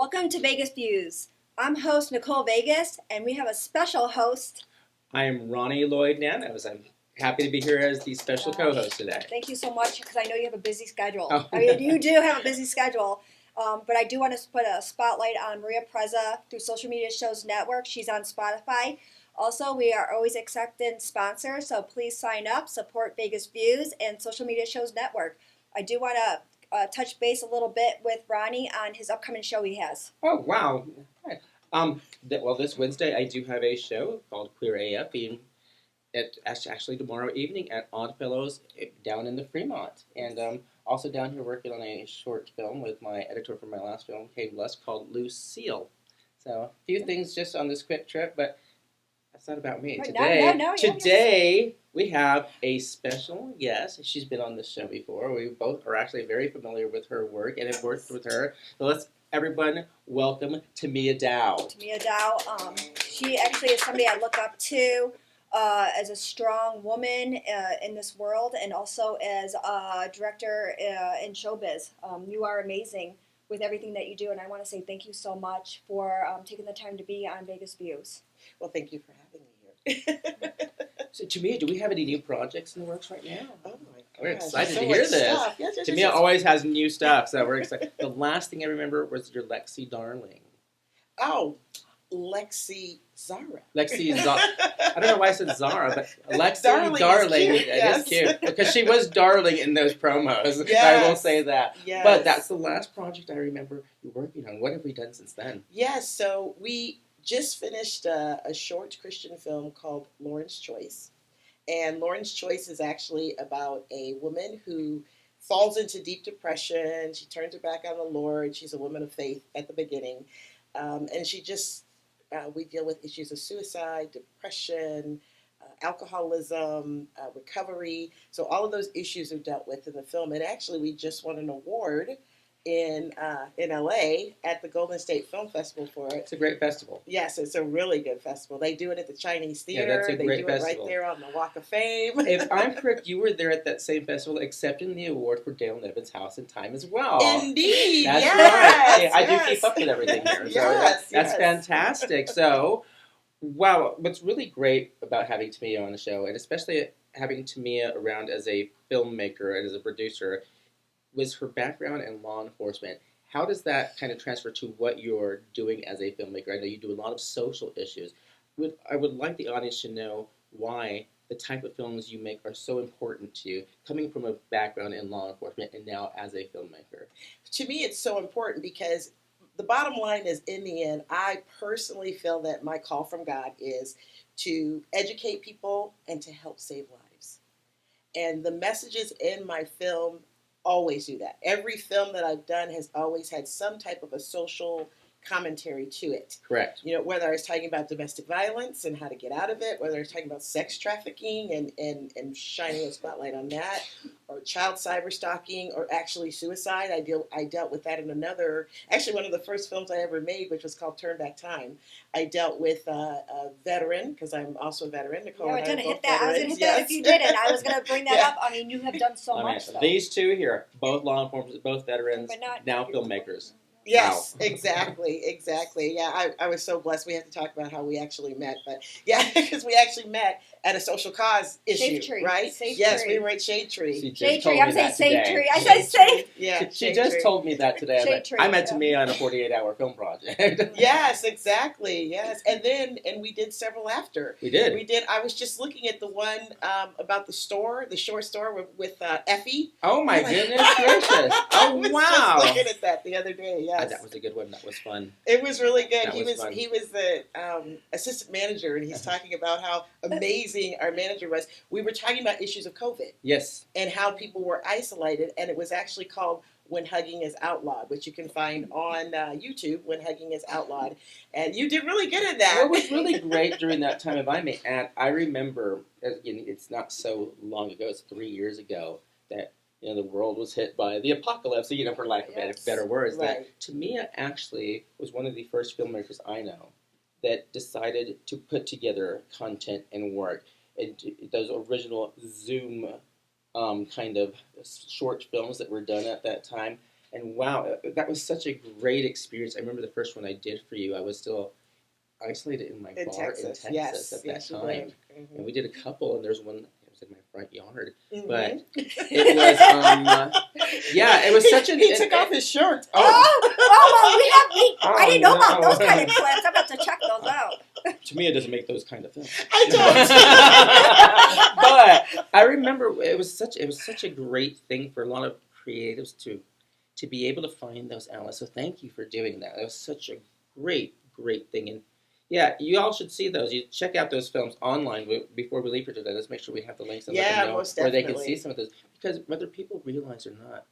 Welcome to Vegas Views. I'm host Nicole Vegas, and we have a special host. I am Ronnie Lloyd Nanos. I'm happy to be here as the special co-host today. Thank you so much, because I know you have a busy schedule. Oh. I mean, you do have a busy schedule. But I do want to put a spotlight on Maria Preza through Social Media Shows Network. She's on Spotify. Also, we are always accepting sponsors, so please sign up, support Vegas Views and Social Media Shows Network. I do want to touch base a little bit with Ronnie on his upcoming show he has. Oh, wow. Well, this Wednesday I do have a show called Queer AF being actually tomorrow evening at Oddfellows down in the Fremont. And also down here working on a short film with my editor for my last film, Kate Luss, called Lucille. So a few things just on this quick trip, but that's not about me. Right, Today we have a special guest. She's been on this show before. We both are actually very familiar with her work and have worked with her. So let's everyone welcome Tamia Dow. Tamia Dow. She actually is somebody I look up to as a strong woman in this world, and also as a director in showbiz. You are amazing with everything that you do, and I want to say thank you so much for taking the time to be on Vegas Views. Well, thank you for having me here. So, Tamia, do we have any new projects in the works right now? Oh my God. We're excited to hear this. Tamia always has new stuff, so we're excited. The last thing I remember was your Lexi Darling. Oh, Lexi Zara. I don't know why I said Zara, but Lexi Darling is cute, is cute. Because she was darling in those promos. Yes. I will say that. Yes. But that's the last project I remember you working on. What have we done since then? Yes, so we just finished a short Christian film called Lauren's Choice. And Lauren's Choice is actually about a woman who falls into deep depression. She turns her back on the Lord. She's a woman of faith at the beginning. And she just, we deal with issues of suicide, depression, alcoholism, recovery. So all of those issues are dealt with in the film. And actually, we just won an award in LA at the Golden State Film Festival for it. It's a great festival. Yes, it's a really good festival. They do it at the Chinese Theater. Yeah, that's a great festival. It right there on the Walk of Fame. If I'm correct, you were there at that same festival accepting the award for Dale Nevin's House and Time as well. Indeed, That's yes, right. I do keep up with everything here. So that's fantastic. So, wow, what's really great about having Tamia on the show, and especially having Tamia around as a filmmaker and as a producer, was her background in law enforcement. How does that kind of transfer to what you're doing as a filmmaker? I know you do a lot of social issues. I would like the audience to know why the type of films you make are so important to you, coming from a background in law enforcement and now as a filmmaker. To me, it's so important because the bottom line is, in the end, I personally feel that my call from God is to educate people and to help save lives. And the messages in my film always do that. Every film that I've done has always had some type of a social commentary to it. Correct. You know, whether I was talking about domestic violence and how to get out of it, whether I was talking about sex trafficking and shining a spotlight on that, or child cyber stalking, or actually suicide. I dealt with that in actually one of the first films I ever made, which was called Turn Back Time. I dealt with a veteran, because I'm also a veteran. Nicole I was and going to I hit that. I was going to hit that if you didn't. I was going to bring that up. I mean, you have done so much. Though. These two here, both law enforcement, both veterans, But now filmmakers. Yes, Wow. exactly. Yeah, I was so blessed. We have to talk about how we actually met, but yeah, because we actually met at a social cause issue, right? Yes, we were at Shade Tree. Shade Tree. I'm saying Shade Tree. I said Shade. Yeah, she just told me that today. Shade Tree, I met Tamia on a 48-hour film project. Yes, exactly. Yes, and we did several after. We did. I was just looking at the one about the short store with Effie. Oh my goodness gracious! Oh I was wow! just looking at that the other day. Yes, that was a good one. That was fun. It was really good. He was the assistant manager, and he's talking about how amazing our manager was. We were talking about issues of COVID. Yes. And how people were isolated, and it was actually called When Hugging is Outlawed, which you can find on YouTube, When Hugging is Outlawed. And you did really good at that. What was really great during that time, if I may add, I remember, it's not so long ago, it's 3 years ago, that the world was hit by the apocalypse, for lack of better words. Right. That Tamia actually was one of the first filmmakers I know that decided to put together content and work. And those original Zoom kind of short films that were done at that time. And wow, that was such a great experience. I remember the first one I did for you. I was still isolated in my bar in Texas at that time. Mm-hmm. And we did a couple, and there's one that was in my front yard. Mm-hmm. But it was, yeah, it was such an... He took off his shirt. I didn't know about those kind of clips. I'm about to check those out. Tamia doesn't make those kind of films. I don't. But I remember it was such a great thing for a lot of creatives to be able to find those outlets. So thank you for doing that. It was such a great thing. And yeah, you all should see those. You check out those films online before we leave for today. Let's make sure we have the links and let them know where they can see some of those. Because whether people realize or not,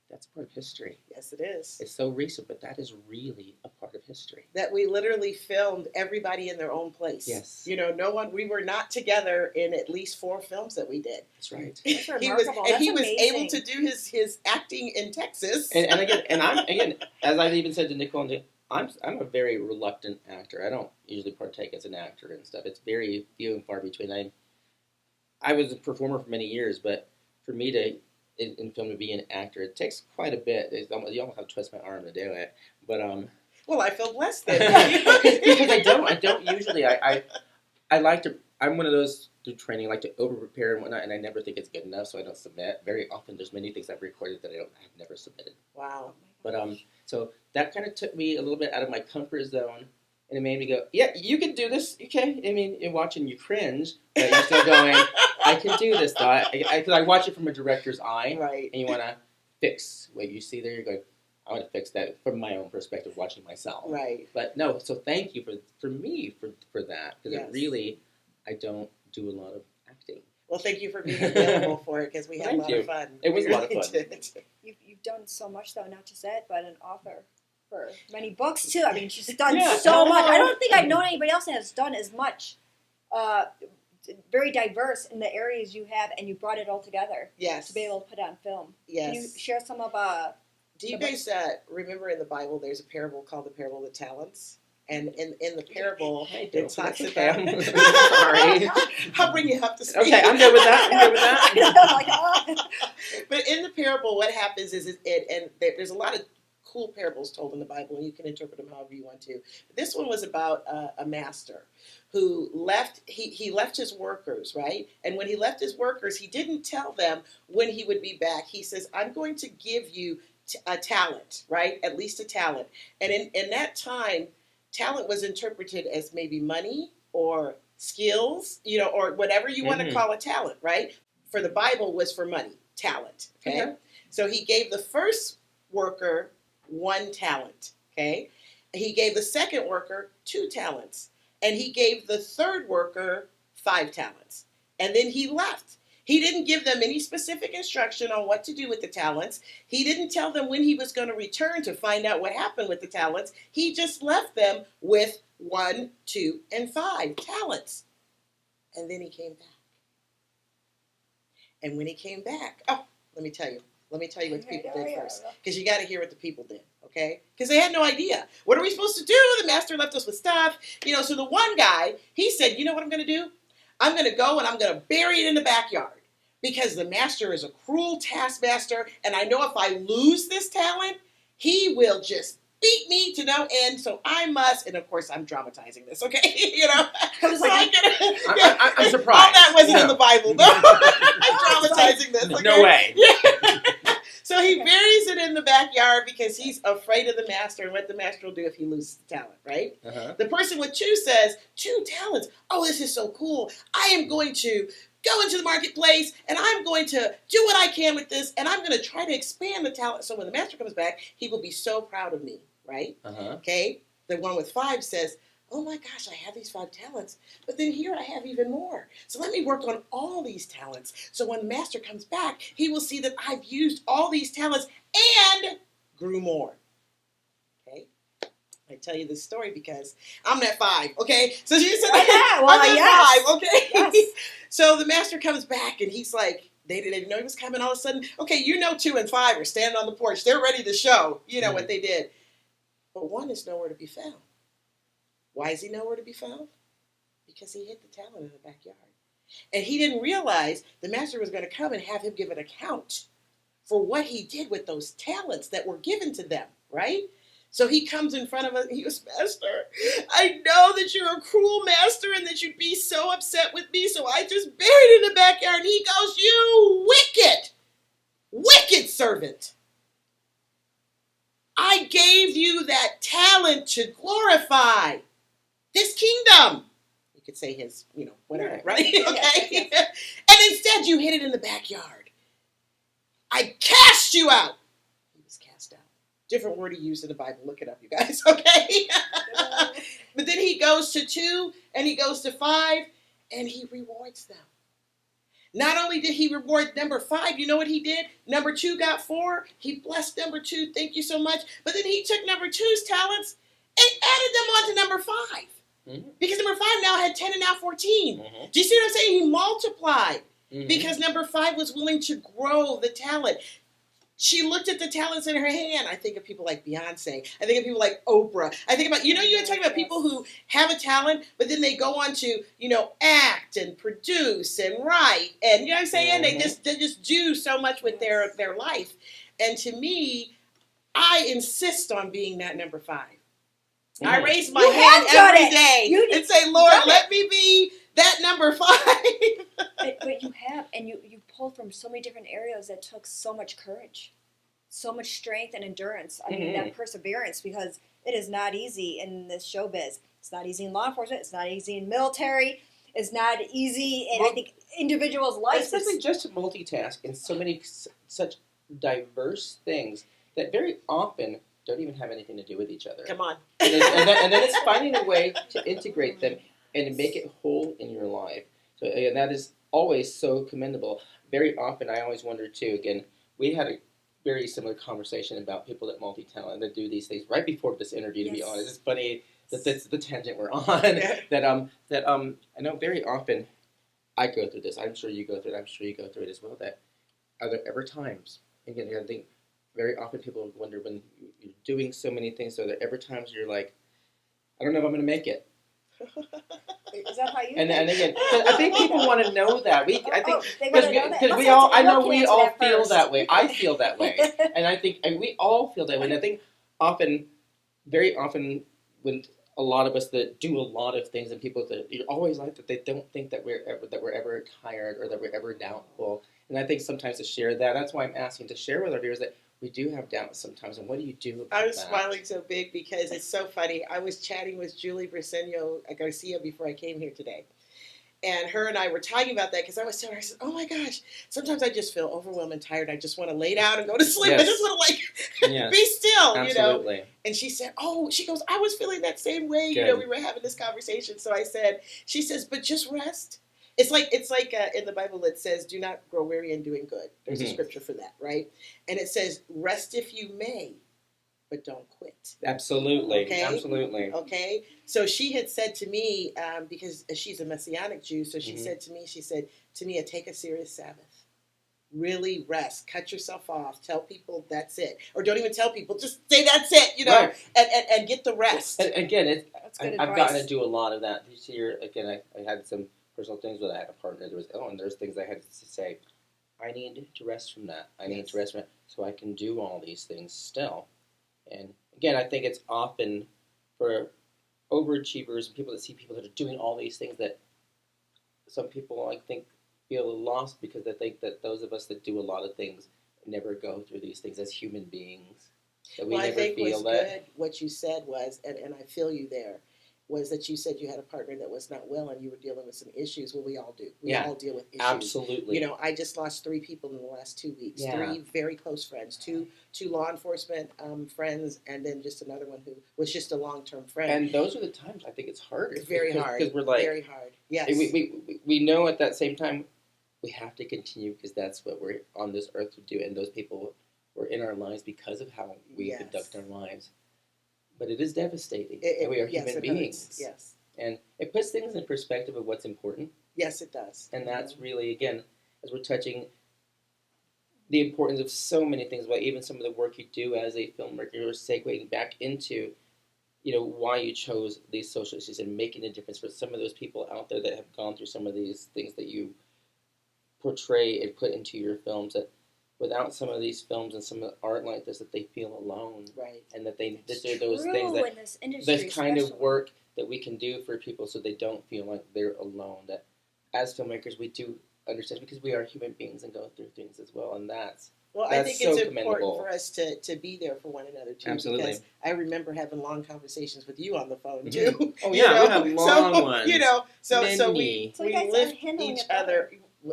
that's part of history. Yes, it is. It's so recent, but that is really a part of history. That we literally filmed everybody in their own place. Yes. You know, we were not together in at least 4 films that we did. That's right. That's remarkable. He was able to do his acting in Texas. And again, as I've even said to Nicole, I'm a very reluctant actor. I don't usually partake as an actor and stuff. It's very few and far between. I was a performer for many years, but for me to in film to be an actor, it takes quite a bit. You almost have to twist my arm to do it. But well, I feel blessed then. Because I don't usually. I like to. I'm one of those through training. I like to over prepare and whatnot, and I never think it's good enough, so I don't submit. Very often, there's many things I've recorded that I've never submitted. Wow. But so that kind of took me a little bit out of my comfort zone, and it made me go, yeah, you can do this, okay? I mean, in watching you cringe, but you're still going, I can do this, though. Because I watch it from a director's eye, right? And you want to fix what you see there. You're going, I want to fix that from my own perspective, watching myself, right? But no, so thank you for me for that, because yes. It really, I don't do a lot of acting. Well, thank you for being available for it, because we had a lot of fun. It was a lot of fun. You've done so much, though, not just that, but an author for many books, too. I mean, she's done so much. I don't think I've known anybody else that has done as much, very diverse in the areas you have, and you brought it all together. Yes. To be able to put it on film. Yes. Can you share some of Do you guys remember in the Bible there's a parable called the parable of the talents? And in the parable, it talks about... Sorry. I'll bring you up to speed. Okay, I'm good with that. But in the parable, what happens is there's a lot of cool parables told in the Bible, and you can interpret them however you want to. This one was about a master who left. He left his workers, right? And when he left his workers, he didn't tell them when he would be back. He says, I'm going to give you a talent, right? At least a talent. And in that time, talent was interpreted as maybe money or skills, or whatever you want to call a talent, right? For the Bible was for money, talent, okay? Mm-hmm. So he gave the first worker 1 talent, okay? He gave the second worker 2 talents, and he gave the third worker 5 talents, and then he left. He didn't give them any specific instruction on what to do with the talents. He didn't tell them when he was going to return to find out what happened with the talents. He just left them with 1, 2, and 5 talents. And then he came back. And when he came back, let me tell you what the people did first. Because you got to hear what the people did, okay? Because they had no idea. What are we supposed to do? The master left us with stuff. So the one guy, he said, you know what I'm going to do? I'm going to go and I'm going to bury it in the backyard. Because the master is a cruel taskmaster, and I know if I lose this talent, he will just beat me to no end, so I must, and of course I'm dramatizing this, okay? I'm surprised. All that wasn't in the Bible, no. I'm dramatizing this, okay? No way. Yeah. So he buries it in the backyard because he's afraid of the master and what the master will do if he loses the talent, right? Uh-huh. The person with 2 says, 2 talents. Oh, this is so cool. I am going to go into the marketplace and I'm going to do what I can with this, and I'm going to try to expand the talent so when the master comes back, he will be so proud of me, right? Uh-huh. Okay? The one with 5 says, oh my gosh, I have these 5 talents, but then here I have even more. So let me work on all these talents. So when the master comes back, he will see that I've used all these talents and grew more. Okay? I tell you this story because I'm at 5, okay? So you said, I'm at 5, okay? Yes. So the master comes back and he's like, they didn't know he was coming all of a sudden. Okay, 2 and 5 are standing on the porch. They're ready to show, what they did. But 1 is nowhere to be found. Why is he nowhere to be found? Because he hid the talent in the backyard. And he didn't realize the master was going to come and have him give an account for what he did with those talents that were given to them, right? So he comes in front of us, he goes, Master, I know that you're a cruel master and that you'd be so upset with me, so I just buried it in the backyard. And he goes, you wicked servant. I gave you that talent to glorify this kingdom. You could say his, whatever, right? Okay? And instead you hid it in the backyard. I cast you out. He was cast out. Different word he used in the Bible. Look it up, you guys, okay? But then he goes to 2 and he goes to 5 and he rewards them. Not only did he reward number 5, you know what he did? Number 2 got 4. He blessed number 2. Thank you so much. But then he took number 2's talents and added them on to number 5. Mm-hmm. Because number 5 now had 10 and now 14. Mm-hmm. Do you see what I'm saying? He multiplied. Mm-hmm. Because number 5 was willing to grow the talent. She looked at the talents in her hand. I think of people like Beyonce. I think of people like Oprah. I think about, you're talking about people who have a talent, but then they go on to, act and produce and write. And you know what I'm saying? Mm-hmm. They just do so much with their life. And to me, I insist on being that number 5. Mm-hmm. I raise my hand every day and say, Lord, let me be that number 5. But you have, and you pulled from so many different areas that took so much courage, so much strength and endurance. I mean, that perseverance, because it is not easy in this showbiz. It's not easy in law enforcement. It's not easy in military. It's not easy in, I think, individuals' lives. Especially just to multitask in so many such diverse things that very often don't even have anything to do with each other. Come on. And then it's finding a way to integrate them and make it whole in your life. So, and that is always so commendable. Very often, I always wonder, too, again, we had a very similar conversation about people that multi-talent, that do these things right before this interview, to be honest. It's funny that that's the tangent we're on. that I know very often, I go through this. I'm sure you go through it. I'm sure you go through it as well. That are there ever times, again, I think very often people wonder when you're doing so many things, are there ever times you're like, I don't know if I'm going to make it. Is that how you? And again, I think people want to know that. Because we all, I know we all feel that way. I feel that way, and I think, and we all feel that way. And I think very often, when a lot of us that do a lot of things, and people that you're always like that, they don't think that we're ever tired or that we're ever doubtful. And I think sometimes to share that, that's why I'm asking to share with our viewers that we do have doubts sometimes, and what do you do about that? I was smiling so big because it's so funny. I was chatting with Julie Briseño Garcia before I came here today. And her and I were talking about that because I was telling her, I said, oh my gosh, sometimes I just feel overwhelmed and tired. I just want to lay down and go to sleep. Yes. I just want to be still, Absolutely. And she said, she goes, I was feeling that same way. Good. We were having this conversation. So I said, she says, but just rest. It's like in the Bible it says, do not grow weary in doing good. There's a scripture for that, right? And it says, rest if you may, but don't quit. Absolutely. Okay? Absolutely. Okay? So she had said to me, because she's a Messianic Jew, so she said, Tamia, take a serious Sabbath. Really rest. Cut yourself off. Tell people that's it. Or don't even tell people. Just say that's it, right. and get the rest. And again, I've gotten to do a lot of that this year. Again, I had some personal things with I had a partner. And there's things I had to say, I need to rest from that. I need to rest from it so I can do all these things still. And again, I think it's often for overachievers and people that see people that are doing all these things that some people, I think, feel lost because they think that those of us that do a lot of things never go through these things as human beings. That we never I think feel what's that. good, what you said was, and I feel you there, was that you said you had a partner that was not well and you were dealing with some issues. Well, we all do. We all deal with issues. Absolutely. I just lost 3 people in the last 2 weeks. Yeah. 3 very close friends. Two law enforcement friends, and then just another one who was just a long-term friend. And those are the times I think it's harder. It's very hard. Because we're like, very hard. Yes. We know at that same time we have to continue because that's what we're on this earth to do. And those people were in our lives because of how we conduct our lives. But it is devastating. And we are human beings. Yes. And it puts things in perspective of what's important. Yes, it does. And that's really, again, as we're touching the importance of so many things, about even some of the work you do as a filmmaker, or segueing back into, why you chose these social issues and making a difference for some of those people out there that have gone through some of these things that you portray and put into your films. That without some of these films and some of the art like this, that they feel alone, Right. and that there It's are those true things that in this industry, this kind of especially. work that we can do for people, so they don't feel like they're alone. That as filmmakers, we do understand because we are human beings and go through things as well, and that's Well, I think so it's commendable. important for us to be there for one another too. Absolutely. Because I remember having long conversations with you on the phone too. Mhm. Oh you yeah, know? we have long so, ones. You know, so Many. So you we guys are lift handling each it better. other.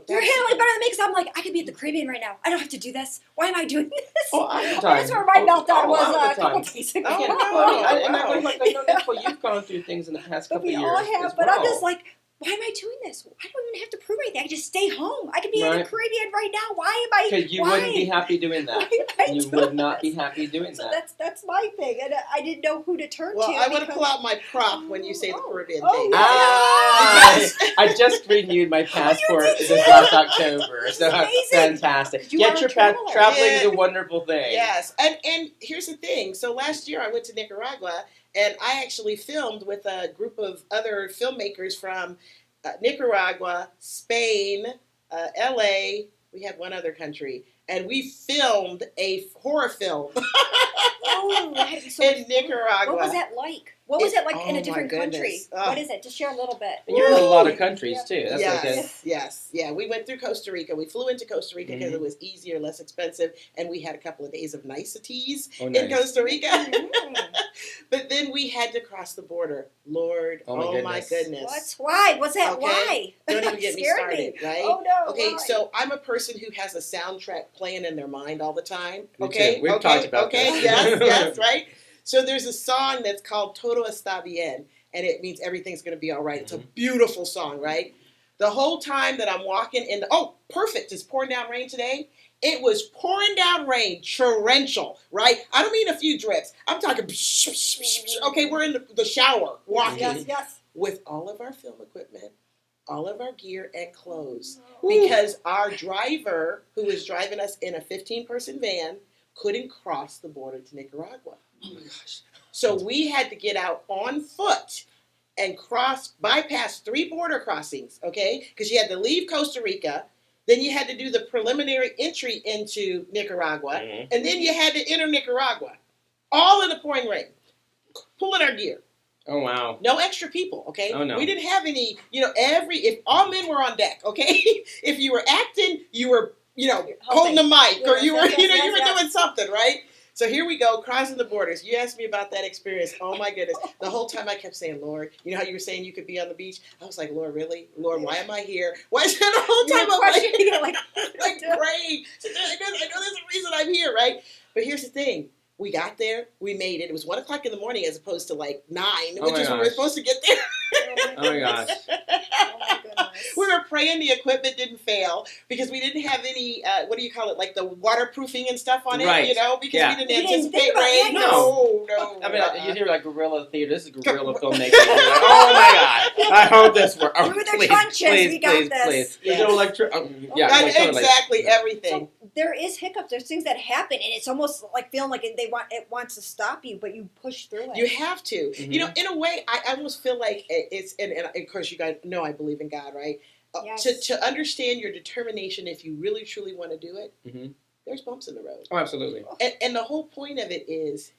You're handling it better than me because I'm like, I could be at the Caribbean right now. I don't have to do this. Why am I doing this? Oh, I know. That's where my meltdown was all the a couple time. days ago. Oh, Yeah, no. well, I know, Wow. like, I know, Nicole, you've gone through things in the past But couple we of all years have. as But well. I'm just like, why am I doing this? I don't even have to prove anything. I can just stay home. I could be in the Right. Caribbean right now. Why am I? Because you why? wouldn't be happy doing Why that. am I You doing would not be this? happy doing So that. that's my thing, and I didn't know who to turn Well, to. I want to because- pull out my prop when you say the Oh. Caribbean Oh, thing. yeah. I just renewed my passport did this too? last October. This is So amazing. fantastic. You Get are your a traveler. traveling is a Yeah. wonderful thing. Yes, and here's the thing. So last year I went to Nicaragua, and I actually filmed with a group of other filmmakers from Nicaragua, Spain, LA. We had one other country, and we filmed a horror film Oh, that had to be so in much fun. Nicaragua. What was that like? What was it like in Oh, a different my country? goodness. Oh. What is it? Just share a little bit. And you're in a lot of Woo! countries too. That's like a, Yes. Yeah, we went through Costa Rica. We flew into Costa Rica because Mhm. it was easier, less expensive, and we had a couple of days of niceties oh, in nice. Costa Rica. Mm. But then we had to cross the border. Lord, Oh, my my goodness. What? Why? What's that? Okay. Why? Don't even get me Scared started, right? Oh no. Okay, why? so I'm a person who has a soundtrack playing in their mind all the time. Me Okay, too. We've okay, talked about okay, this. yes, right. So there's a song that's called "Todo está bien," and it means everything's going to be all right. It's a beautiful song, right? The whole time that I'm walking in, perfect! It's pouring down rain today. It was pouring down rain, torrential, right? I don't mean a few drips. I'm talking. Okay, we're in the shower, walking Yes. with all of our film equipment, all of our gear and clothes, Oh. because our driver, who was driving us in a 15-person van, couldn't cross the border to Nicaragua. Oh my gosh. So we had to get out on foot and bypass 3 border crossings, okay? Because you had to leave Costa Rica, then you had to do the preliminary entry into Nicaragua, Mhm. and then you had to enter Nicaragua, all in the pouring rain, pulling our gear. Oh wow. No extra people, okay? Oh, no. We didn't have any, if all men were on deck, okay? If you were acting, you were, holding the mic, or you were, you were doing something, right? So here we go, crossing the borders. You asked me about that experience. Oh my goodness. The whole time I kept saying, Lord, you know how you were saying you could be on the beach? I was like, Lord, really? Lord, why am I here? Why is that the whole time I'm questioning it, like praying? I know there's a reason I'm here, right? But here's the thing. We got there. We made it. It was 1 o'clock in the morning as opposed to like 9, Oh which my is when we were gosh. supposed to get there. Oh my gosh. Oh my goodness. We were praying the equipment didn't fail because we didn't have any, what do you call it, like the waterproofing and stuff on it, Right. because Yeah. we didn't You didn't anticipate think about it, rain. yeah, No. I mean, you hear like guerrilla theater. This is guerrilla filmmaking. You're like, oh my god! I hope this works. Oh, Through the please, trenches, please, we got please, this. please. Yes. There's no yeah, And like, totally. exactly everything. So there is hiccups. There's things that happen, and it's almost like feeling like it wants to stop you, but you push through it. You have to. Mhm. In a way, I almost feel like it's, and of course you guys know I believe in God, right? Yes. To understand your determination, if you really truly want to do it, Mhm. there's bumps in the road. Oh, absolutely. And the whole point of it is,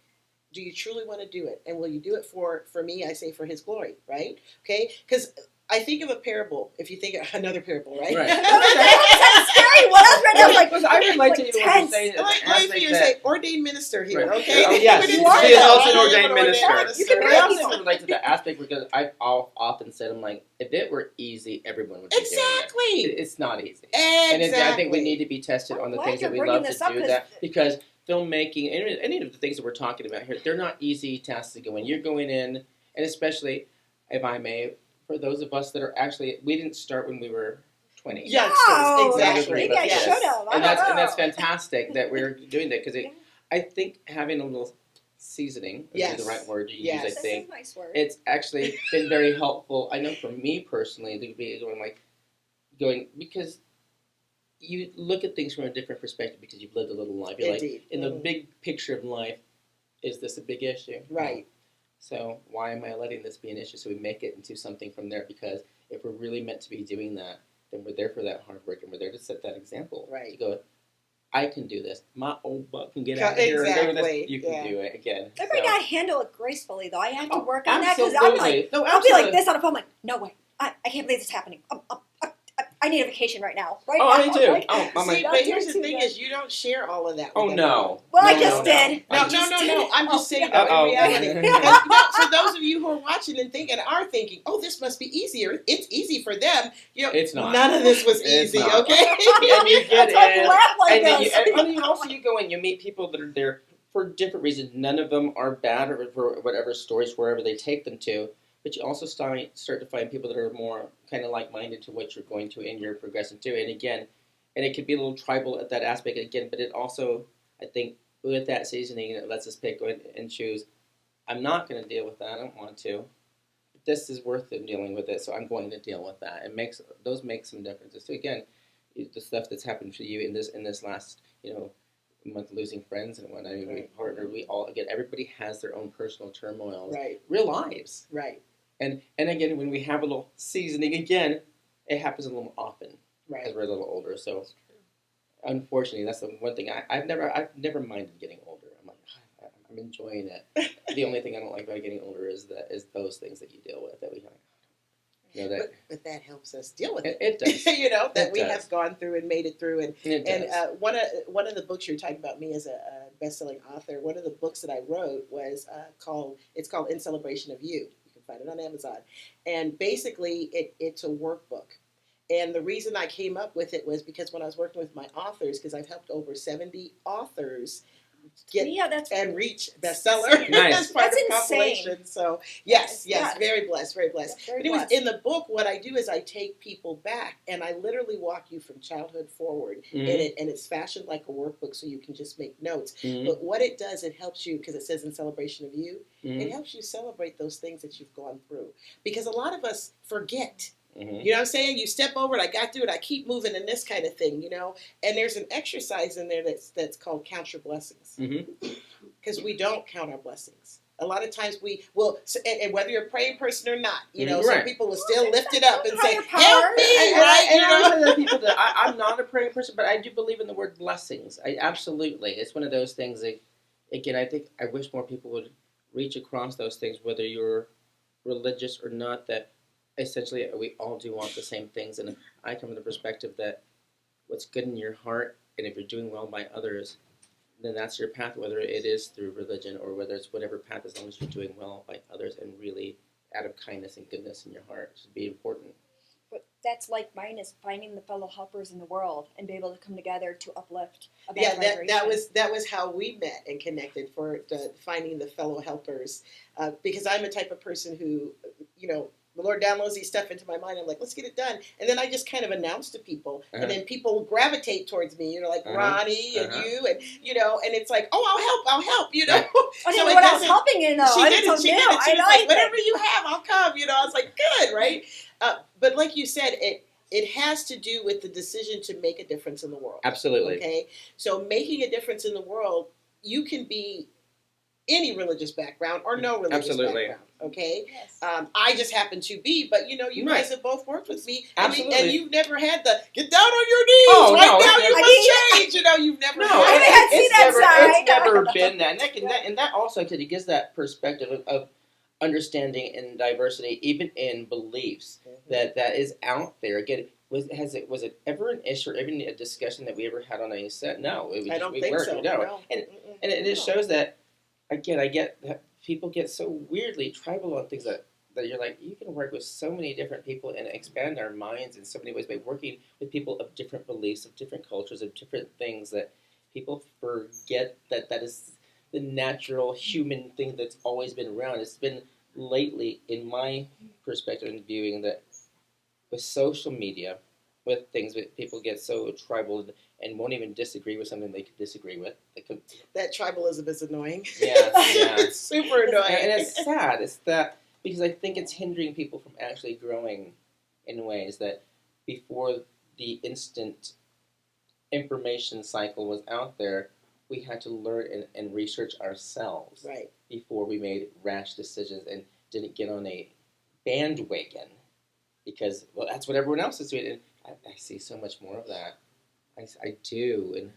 do you truly want to do it? And will you do it for me, I say for His glory, right? Okay? Because I think of a parable, if you think of another parable, right? Right. That's scary. What else right now? Like, I relate like to even what you're tense. saying. Let me say, ordained minister here, Right. okay? Oh, yes. We didn't You are say He is that. also an I am ordained minister. You can But be I a also people. relate to that aspect because I've often said, I'm like, if it were easy, everyone would be doing it. Exactly. It's not easy. Exactly. And I think we need to be tested on the I'm things glad that we you're love bringing to this up, do that because filmmaking, any of the things that we're talking about here, they're not easy tasks to go in. You're going in, and especially, if I may, for those of us that are actually, we didn't start when we were 20. Youngsters, No, exactly. maybe I Yes. should have. And that's fantastic that we're doing that because I think having a little seasoning is Yes. the right word to Yes. use. I That's think a nice word. it's actually been very helpful. I know for me personally to be going because you look at things from a different perspective because you've lived a little life. You're Indeed. like in the big picture of life, is this a big issue? Right. So why am I letting this be an issue? So we make it into something from there because if we're really meant to be doing that, then we're there for that hard work and we're there to set that example. Right. To go, I can do this. My old butt can get out of here and do this. You can do it again. Everybody got to handle it gracefully, though. I have to work on that because I'll be like this on a phone. I'm like, no way. I can't believe this is happening. I need a vacation right now. Me too. Like, but here's the thing: is you don't share all of that. Oh no. Well, I just did. No. I'm just saying that in reality. For those of you who are watching and thinking, oh, this must be easier. It's easy for them. It's not. None of this was easy. Okay. And you get in, and you also you go and you meet people that are there for different reasons. None of them are bad or for whatever stories wherever they take them to. But you also start to find people that are more kind of like-minded to what you're going to and you're progressing to. And again, and it could be a little tribal at that aspect again, but it also, I think, with that seasoning, it lets us pick and choose. I'm not going to deal with that. I don't want to. But this is worth it dealing with it, so I'm going to deal with that. Those make some differences. So again, the stuff that's happened to you in this last, month, losing friends and whatnot, partner, everybody has their own personal turmoil, real lives, And again, when we have a little seasoning, again, it happens a little often as we're a little older. So, unfortunately, that's the one thing I've never minded getting older. I'm like, I'm enjoying it. The only thing I don't like about getting older is those things that you deal with that we have. But that helps us deal with it. It does. That we have gone through and made it through. And one of the books you're talking about me as a best-selling author. One of the books that I wrote was called In Celebration of You. Find it on Amazon, and basically it's a workbook. And the reason I came up with it was because when I was working with my authors, because I've helped over 70 authors get and reach bestseller as part of the compilation. So yes, very blessed. Anyways, in the book, what I do is I take people back and I literally walk you from childhood forward, and it's fashioned like a workbook, so you can just make notes. But what it does, it helps you, because it says in celebration of you, it helps you celebrate those things that you've gone through, because a lot of us forget. You know what I'm saying? You step over it, I got through it, I keep moving, and this kind of thing, And there's an exercise in there that's called Count Your Blessings. Because we don't count our blessings. A lot of times we will, and whether you're a praying person or not, some people will still lift it up and say, help me, I'm not a praying person, but I do believe in the word blessings. Absolutely. It's one of those things that, again, I think I wish more people would reach across those things, whether you're religious or not, that essentially we all do want the same things. And I come from the perspective that what's good in your heart, and if you're doing well by others, then that's your path, whether it is through religion or whether it's whatever path, as long as you're doing well by others and really out of kindness and goodness in your heart should be important. But that's like mine, is finding the fellow helpers in the world and be able to come together to uplift. That was how we met and connected for finding the fellow helpers, because I'm a type of person who, the Lord downloads these stuff into my mind. I'm like, let's get it done. And then I just kind of announce to people. And then people gravitate towards me, like Ronnie and you. And, and it's like, oh, I'll help, I didn't know what I was helping in, though. She did it. She was like, whatever you have, I'll come. I was like, good, right? But like you said, it has to do with the decision to make a difference in the world. Absolutely. Okay? So making a difference in the world, you can be any religious background or no religious background. Okay? Yes. I just happen to be, but you guys have both worked with me. Absolutely. And you've never had the get down on your knees now you must change. You've never had it's never been that. And that also gives that perspective of understanding and diversity, even in beliefs, that is out there. Again, was it ever an issue or even a discussion that we ever had on a set? No. I don't think so. No. And it just shows that, again, I get that people get so weirdly tribal on things that you're like, you can work with so many different people and expand our minds in so many ways by working with people of different beliefs, of different cultures, of different things, that people forget that is the natural human thing that's always been around. It's been lately, in my perspective and viewing, that with social media, with things that people get so tribal and won't even disagree with something they could disagree with. That tribalism is annoying. Yeah. It's super annoying. And it's sad. It's that, because I think it's hindering people from actually growing in ways that before the instant information cycle was out there, we had to learn and research ourselves before we made rash decisions and didn't get on a bandwagon because, well, that's what everyone else is doing. And I see so much more of that. I do. And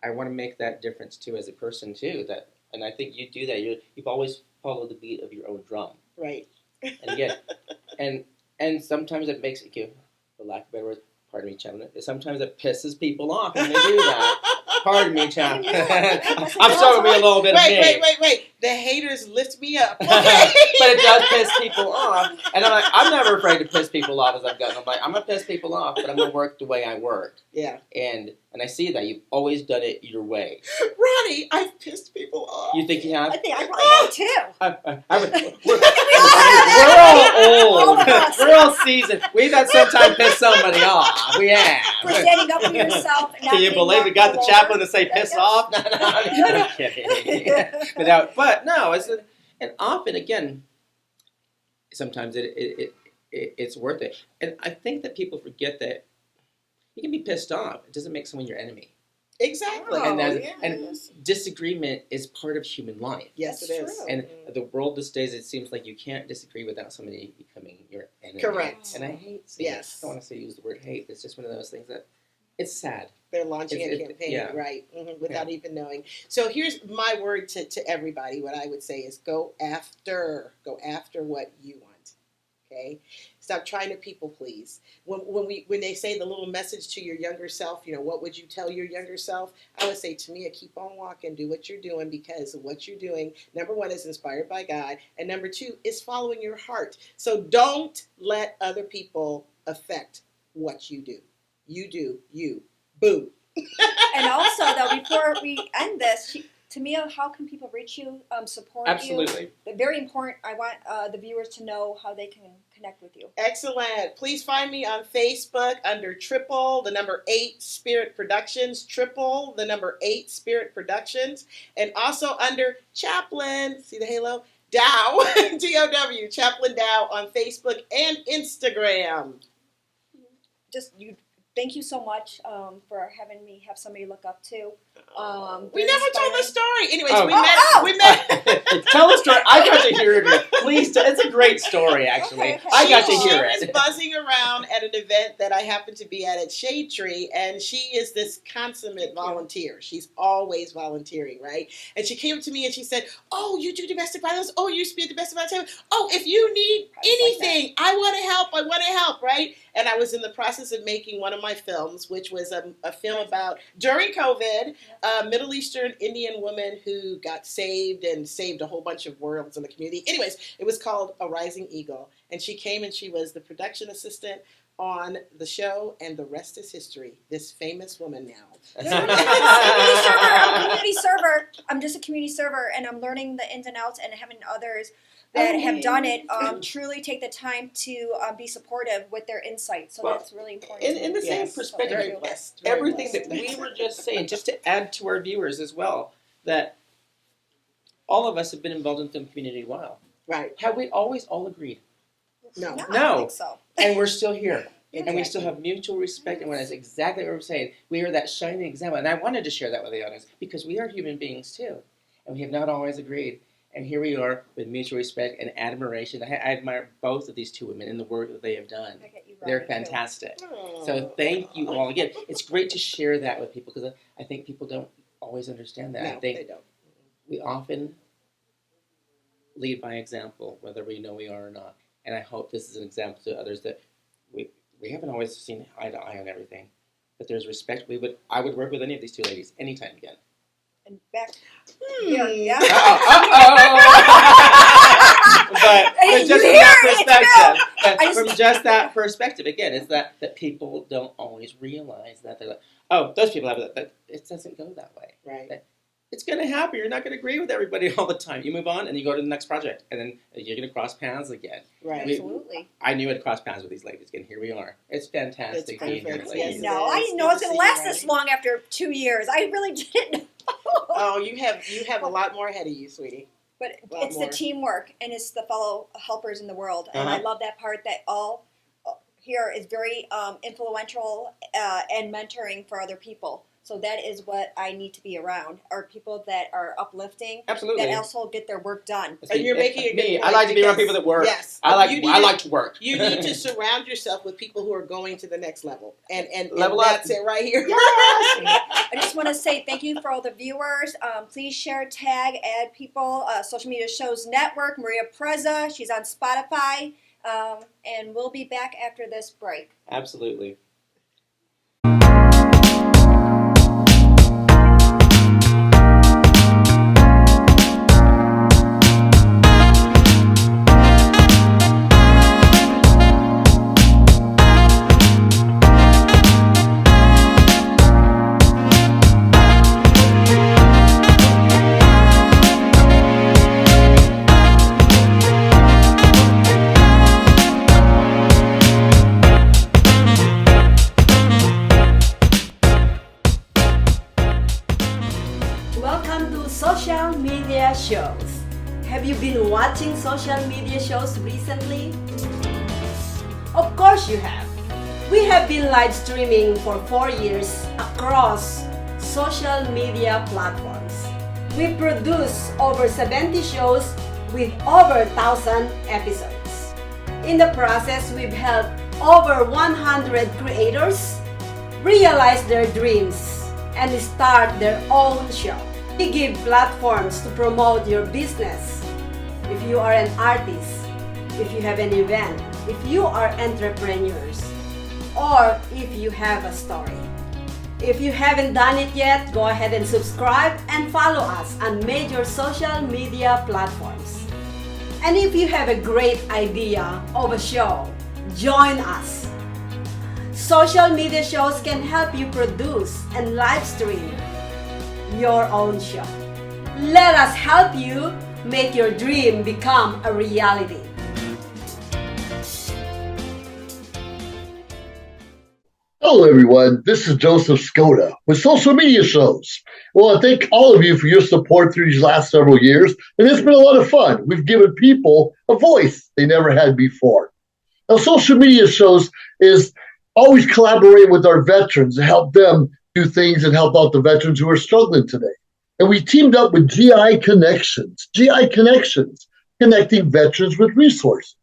I want to make that difference too as a person too. And I think you do that. You've always followed the beat of your own drum. Right. And again, and sometimes it makes it, for lack of a better word, pardon me, Chaplain. Sometimes it pisses people off when they do that. Pardon me, Chaplain. I'm showing me a little bit of me. Wait. The haters lift me up. But it does piss people off. And I'm never afraid to piss people off as I've gotten. I'm going to piss people off, but I'm going to work the way I work. Yeah. And I see that. You've always done it your way. Ronnie, I've pissed people off. You think you have? I think I probably have too. We're all old. We're all seasoned. We've had some time piss somebody off. We have. For standing up for yourself. Can you believe we got the chaplain to say piss off? No, I'm kidding. But no, and often again, sometimes it's worth it. And I think that people forget that you can be pissed off. It doesn't make someone your enemy. Exactly. And disagreement is part of human life. Yes, it is. And the world these days, it seems like you can't disagree without somebody becoming your enemy. Correct. And I hate saying I don't want to use the word hate. It's just one of those things that it's sad. They're launching a campaign, right, without even knowing. So here's my word to everybody. What I would say is go after what you want. Okay, stop trying to people please. When they say the little message to your younger self, what would you tell your younger self? I would say, Tamia, keep on walking, do what you're doing, because what you're doing, number one, is inspired by God, and number two, is following your heart. So don't let other people affect what you do. You do you. Boo. And also, though, before we end this, Tamia, how can people reach you, support you? Absolutely. Very important. I want the viewers to know how they can connect with you. Excellent. Please find me on Facebook under 8 Spirit Productions, 8 Spirit Productions, and also under Chaplain, see the halo? Dow, D-O-W, Chaplain Dow on Facebook and Instagram. Thank you so much for having me have somebody to look up to. We never told the story. Anyways, we met. Tell the story. I got to hear it. Please, it's a great story, actually. Okay. I got to hear She was buzzing around at an event that I happened to be at Shade Tree, and she is this consummate volunteer. She's always volunteering, right? And she came up to me and she said, "Oh, you do domestic violence? Oh, you used to be a domestic violence? Oh, if you need anything, I want to help, right?" And I was in the process of making one of my films, which was a film about, during COVID, a Middle Eastern Indian woman who got saved and saved a whole bunch of worlds in the community. Anyways, it was called A Rising Eagle. And she came and she was the production assistant on the show, and the rest is history. This famous woman now. I'm a community server. I'm just a community server, and I'm learning the ins and outs, and having others that have done it truly take the time to be supportive with their insights. So that's really important. In the same perspective, everything that we were just saying, just to add to our viewers as well, that all of us have been involved in the film community a while. Right. Have we always all agreed? No. I don't think so. And we're still here. Exactly. And we still have mutual respect, and that's exactly what we're saying. We are that shining example. And I wanted to share that with the audience, because we are human beings too. And we have not always agreed. And here we are with mutual respect and admiration. I admire both of these two women in the work that they have done. They're fantastic. So thank you all. Again, it's great to share that with people, because I think people don't always understand that. No, I think they don't. we often lead by example, whether we know we are or not. And I hope this is an example to others that we haven't always seen eye to eye on everything, but there's respect. I would work with any of these two ladies anytime again. And back here, yeah. But just from that perspective, from just that perspective, again, it's that people don't always realize that they're like, oh, those people have it. But it doesn't go that way. Right. It's going to happen. You're not going to agree with everybody all the time. You move on and you go to the next project, and then you're going to cross paths again. Right. Absolutely. I knew I'd cross paths with these ladies again. Here we are. It's fantastic being here, ladies. Yes, I didn't know it was going to last this long after 2 years. I really didn't know. Oh, you have a lot more ahead of you, sweetie. But it's the teamwork, and it's the fellow helpers in the world. And I love that part, that all here is very influential and mentoring for other people. So that is what I need to be around, are people that are uplifting, Absolutely. that also get their work done. And you're making a good me. point, I like to be around because- people that work. Yes. I like to work. You need to surround yourself with people who are going to the next level. And Level up. that's it right here. Yes. I just want to say thank you for all the viewers. Please share, tag, add people. Social Media Shows Network, Maria Preza. She's on Spotify. And we'll be back after this break. Absolutely. Welcome to social media shows. Have you been watching social media shows recently? Of course you have. We have been live streaming for 4 years across social media platforms. We produce over 70 shows with over 1,000 episodes. In the process, we've helped over 100 creators realize their dreams and start their own show. We give platforms to promote your business. If you are an artist, if you have an event, if you are entrepreneurs, or if you have a story. If you haven't done it yet, go ahead and subscribe and follow us on major social media platforms. And if you have a great idea of a show, join us. Social media shows can help you produce and live stream your own show. Let us help you make your dream become a reality. Hello, everyone. This is Joseph Skoda with Social Media Shows. Well, I thank all of you for your support through these last several years, and it's been a lot of fun. We've given people a voice they never had before. Now, Social Media Shows is always collaborating with our veterans to help them do things and help out the veterans who are struggling today. And we teamed up with GI Connections, connecting veterans with resources.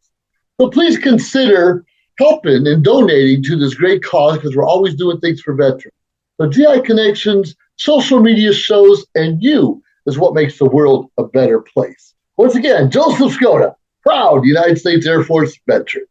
So please consider helping and donating to this great cause, because we're always doing things for veterans. So GI Connections, Social Media Shows, and you is what makes the world a better place. Once again, Joseph Skoda, proud United States Air Force veteran.